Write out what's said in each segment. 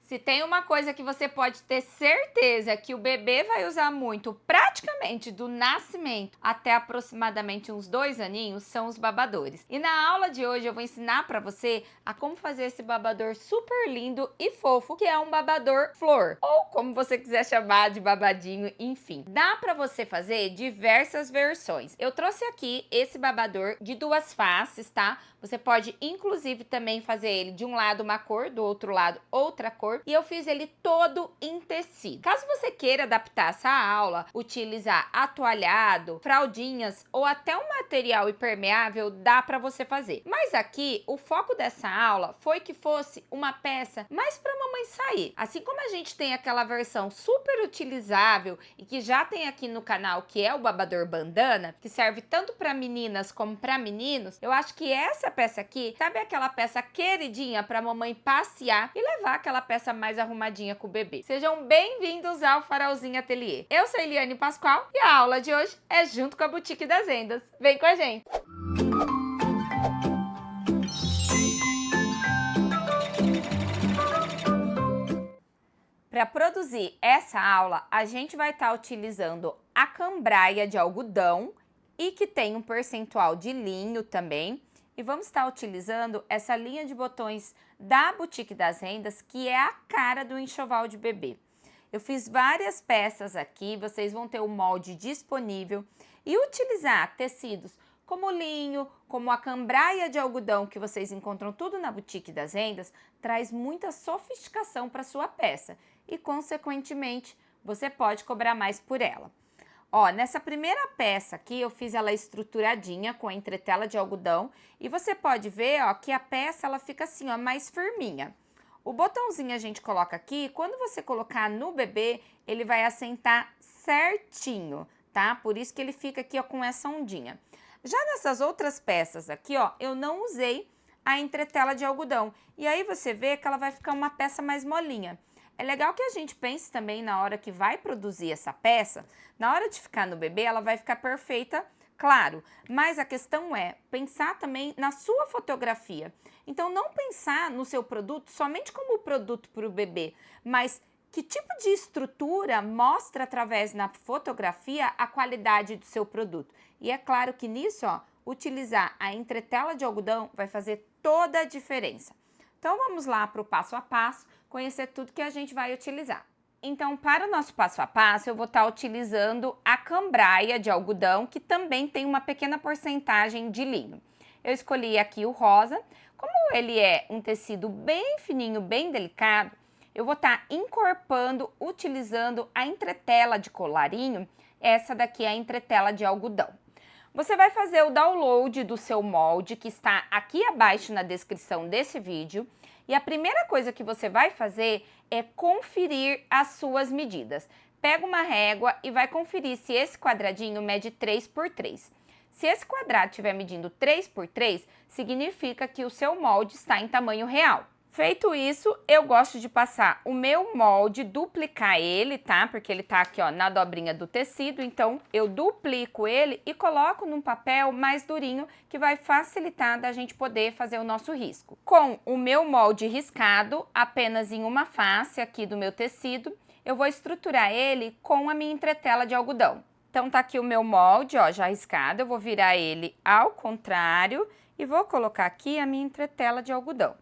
Se tem uma coisa que você pode ter certeza que o bebê vai usar muito, praticamente do nascimento até aproximadamente uns 2 aninhos, são os babadores. E na aula de hoje eu vou ensinar para você a como fazer esse babador super lindo e fofo, que é um babador flor, ou como você quiser chamar de babadinho, enfim. Dá para você fazer diversas versões. Eu trouxe aqui esse babador de 2 faces, tá? Você pode, inclusive, também fazer ele de um lado uma cor, do outro lado outra cor. E eu fiz ele todo em tecido. Caso você queira adaptar essa aula, utilizar atoalhado, fraldinhas ou até um material impermeável, dá para você fazer. Mas aqui, o foco dessa aula foi que fosse uma peça mais para mamãe sair. Assim como a gente tem aquela versão super utilizável e que já tem aqui no canal, que é o babador bandana, que serve tanto para meninas como para meninos, eu acho que essa peça aqui, sabe aquela peça queridinha para mamãe passear e levar aquela peça mais arrumadinha com o bebê. Sejam bem-vindos ao Farolzinho Ateliê. Eu sou Eliane Pascoal e a aula de hoje é junto com a Boutique das Rendas. Vem com a gente! Para produzir essa aula, a gente vai estar utilizando a cambraia de algodão e que tem um percentual de linho também. E vamos estar utilizando essa linha de botões da Boutique das Rendas, que é a cara do enxoval de bebê. Eu fiz várias peças aqui, vocês vão ter o molde disponível e utilizar tecidos como linho, como a cambraia de algodão, que vocês encontram tudo na Boutique das Rendas, traz muita sofisticação para sua peça e, consequentemente, você pode cobrar mais por ela. Ó, nessa primeira peça aqui, eu fiz ela estruturadinha com a entretela de algodão e você pode ver, ó, que a peça ela fica assim, ó, mais firminha. O botãozinho a gente coloca aqui, quando você colocar no bebê, ele vai assentar certinho, tá? Por isso que ele fica aqui, ó, com essa ondinha. Já nessas outras peças aqui, ó, eu não usei a entretela de algodão. E aí você vê que ela vai ficar uma peça mais molinha. É legal que a gente pense também na hora que vai produzir essa peça, na hora de ficar no bebê, ela vai ficar perfeita, claro, mas a questão é pensar também na sua fotografia. Então, não pensar no seu produto somente como produto para o bebê, mas que tipo de estrutura mostra através na fotografia a qualidade do seu produto. E é claro que nisso, ó, utilizar a entretela de algodão vai fazer toda a diferença. Então, vamos lá para o passo a passo, conhecer tudo que a gente vai utilizar. Então, para o nosso passo a passo, eu vou estar utilizando a cambraia de algodão, que também tem uma pequena porcentagem de linho. Eu escolhi aqui o rosa. Como ele é um tecido bem fininho, bem delicado, eu vou estar encorpando, utilizando a entretela de colarinho. Essa daqui é a entretela de algodão. Você vai fazer o download do seu molde, que está aqui abaixo na descrição desse vídeo. E a primeira coisa que você vai fazer é conferir as suas medidas. Pega uma régua e vai conferir se esse quadradinho mede 3 por 3. Se esse quadrado estiver medindo 3 por 3, significa que o seu molde está em tamanho real. Feito isso, eu gosto de passar o meu molde, duplicar ele, tá? Porque ele tá aqui, ó, na dobrinha do tecido, então eu duplico ele e coloco num papel mais durinho que vai facilitar da gente poder fazer o nosso risco. Com o meu molde riscado, apenas em uma face aqui do meu tecido, eu vou estruturar ele com a minha entretela de algodão. Então tá aqui o meu molde, ó, já riscado, eu vou virar ele ao contrário e vou colocar aqui a minha entretela de algodão.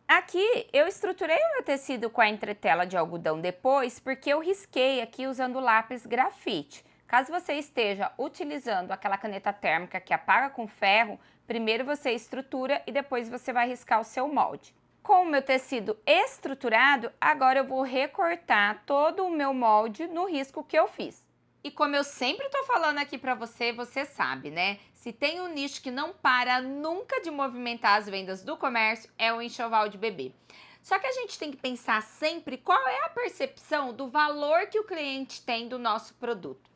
Aqui eu estruturei o meu tecido com a entretela de algodão depois, porque eu risquei aqui usando lápis grafite. Caso você esteja utilizando aquela caneta térmica que apaga com ferro, primeiro você estrutura e depois você vai riscar o seu molde. Com o meu tecido estruturado, agora eu vou recortar todo o meu molde no risco que eu fiz. E como eu sempre tô falando aqui pra você, você sabe, né? Se tem um nicho que não para nunca de movimentar as vendas do comércio, é o enxoval de bebê. Só que a gente tem que pensar sempre qual é a percepção do valor que o cliente tem do nosso produto.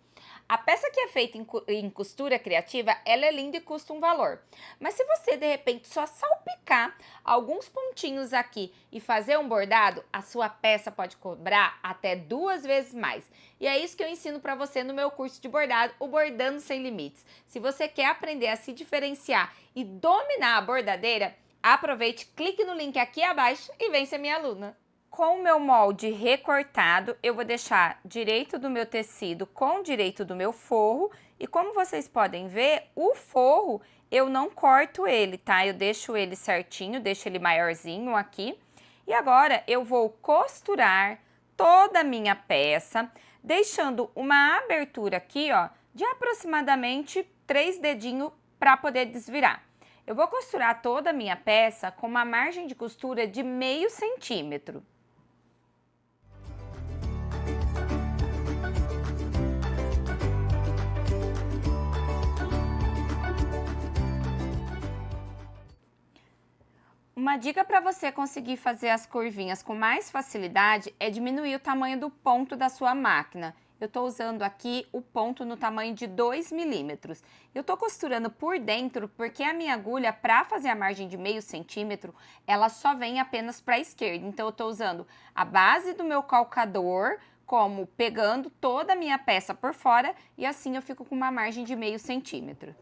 A peça que é feita em costura criativa, ela é linda e custa um valor. Mas se você, de repente, só salpicar alguns pontinhos aqui e fazer um bordado, a sua peça pode cobrar até 2 vezes mais. E é isso que eu ensino para você no meu curso de bordado, o Bordando Sem Limites. Se você quer aprender a se diferenciar e dominar a bordadeira, aproveite, clique no link aqui abaixo e vem ser minha aluna. Com o meu molde recortado, eu vou deixar direito do meu tecido com direito do meu forro. E como vocês podem ver, o forro eu não corto ele, tá? Eu deixo ele certinho, deixo ele maiorzinho aqui. E agora eu vou costurar toda a minha peça, deixando uma abertura aqui, ó, de aproximadamente 3 dedinhos para poder desvirar. Eu vou costurar toda a minha peça com uma margem de costura de meio centímetro. Uma dica para você conseguir fazer as curvinhas com mais facilidade é diminuir o tamanho do ponto da sua máquina. Eu estou usando aqui o ponto no tamanho de 2 milímetros. Eu estou costurando por dentro porque a minha agulha, para fazer a margem de meio centímetro, ela só vem apenas para a esquerda. Então, eu estou usando a base do meu calcador, como pegando toda a minha peça por fora, e assim eu fico com uma margem de meio centímetro.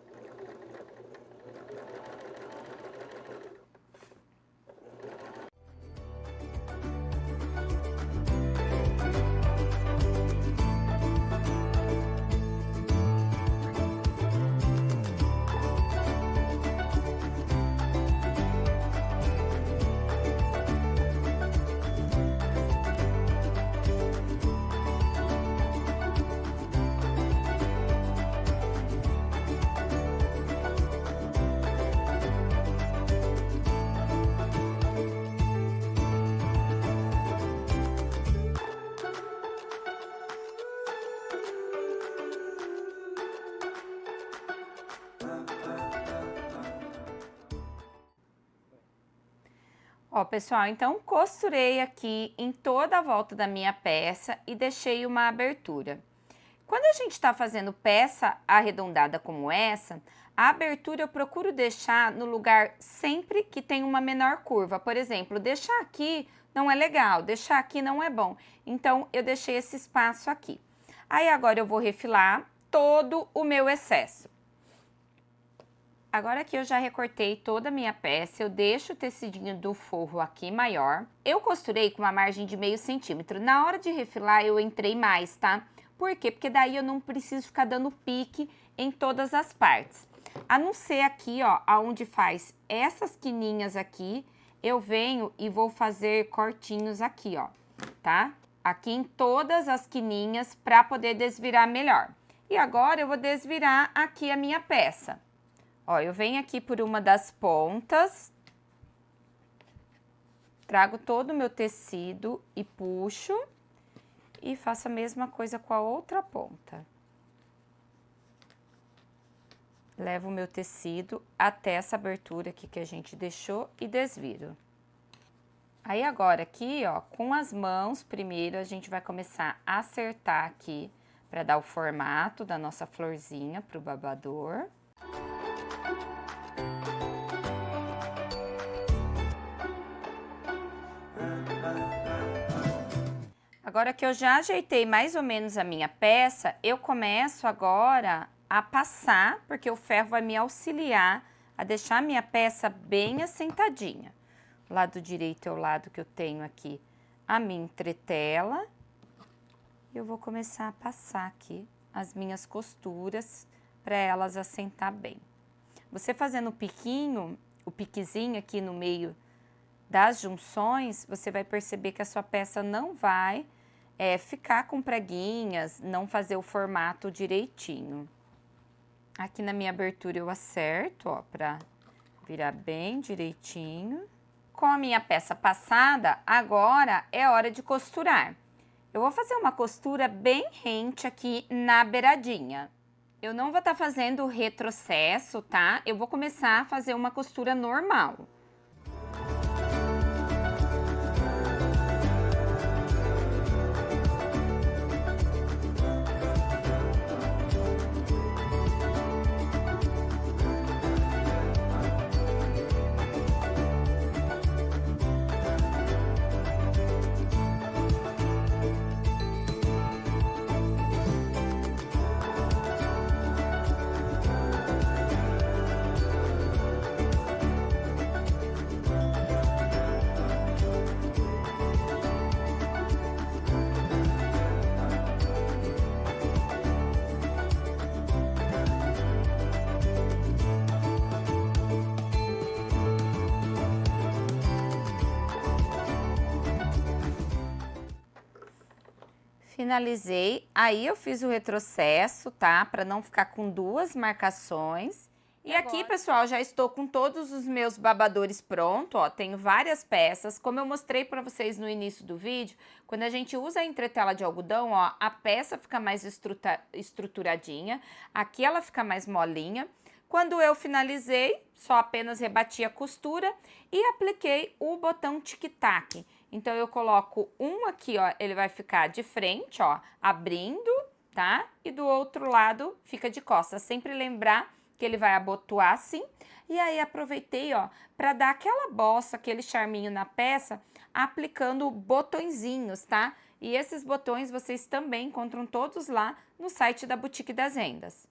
Ó, pessoal, então costurei aqui em toda a volta da minha peça e deixei uma abertura. Quando a gente tá fazendo peça arredondada como essa, a abertura eu procuro deixar no lugar sempre que tem uma menor curva. Por exemplo, deixar aqui não é legal, deixar aqui não é bom. Então, eu deixei esse espaço aqui. Aí, agora eu vou refilar todo o meu excesso. Agora que eu já recortei toda a minha peça, eu deixo o tecidinho do forro aqui maior. Eu costurei com uma margem de meio centímetro. Na hora de refilar, eu entrei mais, tá? Por quê? Porque daí eu não preciso ficar dando pique em todas as partes. A não ser aqui, ó, aonde faz essas quininhas aqui, eu venho e vou fazer cortinhos aqui, ó, tá? Aqui em todas as quininhas para poder desvirar melhor. E agora eu vou desvirar aqui a minha peça. Ó, eu venho aqui por uma das pontas, trago todo o meu tecido e puxo e faço a mesma coisa com a outra ponta. Levo o meu tecido até essa abertura aqui que a gente deixou e desviro. Aí agora aqui, ó, com as mãos, primeiro a gente vai começar a acertar aqui para dar o formato da nossa florzinha pro babador. Agora que eu já ajeitei mais ou menos a minha peça, eu começo agora a passar, porque o ferro vai me auxiliar a deixar a minha peça bem assentadinha. O lado direito é o lado que eu tenho aqui a minha entretela. Eu vou começar a passar aqui as minhas costuras para elas assentar bem. Você fazendo o piquinho, o piquezinho aqui no meio das junções, você vai perceber que a sua peça não vai ficar com preguinhas, não fazer o formato direitinho. Aqui na minha abertura eu acerto, ó, pra virar bem direitinho. Com a minha peça passada, agora é hora de costurar. Eu vou fazer uma costura bem rente aqui na beiradinha. Eu não vou estar fazendo retrocesso, tá? Eu vou começar a fazer uma costura normal. Finalizei, aí eu fiz o retrocesso, tá? Para não ficar com duas marcações. E aqui, pessoal, já estou com todos os meus babadores prontos, ó, tenho várias peças. Como eu mostrei para vocês no início do vídeo, quando a gente usa a entretela de algodão, ó, a peça fica mais estruturadinha, aqui ela fica mais molinha. Quando eu finalizei, só apenas rebati a costura e apliquei o botão tic-tac. Então, eu coloco um aqui, ó, ele vai ficar de frente, ó, abrindo, tá? E do outro lado fica de costas. Sempre lembrar que ele vai abotoar assim. E aí, aproveitei, ó, para dar aquela bossa, aquele charminho na peça, aplicando botõezinhos, tá? E esses botões vocês também encontram todos lá no site da Boutique das Rendas.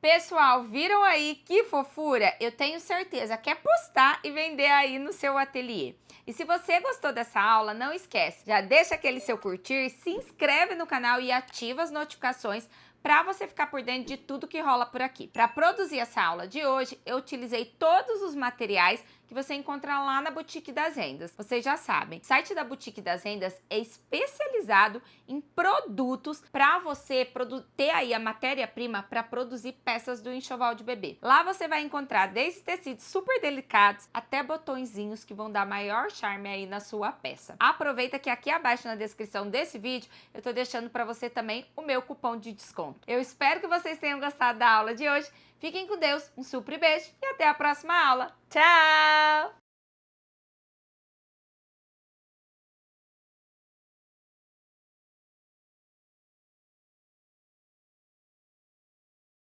Pessoal, viram aí que fofura? Eu tenho certeza, quer postar e vender aí no seu ateliê. E se você gostou dessa aula, não esquece, já deixa aquele seu curtir, se inscreve no canal e ativa as notificações para você ficar por dentro de tudo que rola por aqui. Para produzir essa aula de hoje, eu utilizei todos os materiais que você encontra lá na Boutique das Rendas. Vocês já sabem, o site da Boutique das Rendas é especializado em produtos para você ter aí a matéria-prima para produzir peças do enxoval de bebê. Lá você vai encontrar desde tecidos super delicados até botõezinhos que vão dar maior charme aí na sua peça. Aproveita que aqui abaixo na descrição desse vídeo eu tô deixando para você também o meu cupom de desconto. Eu espero que vocês tenham gostado da aula de hoje. Fiquem com Deus, um super beijo e até a próxima aula. Tchau!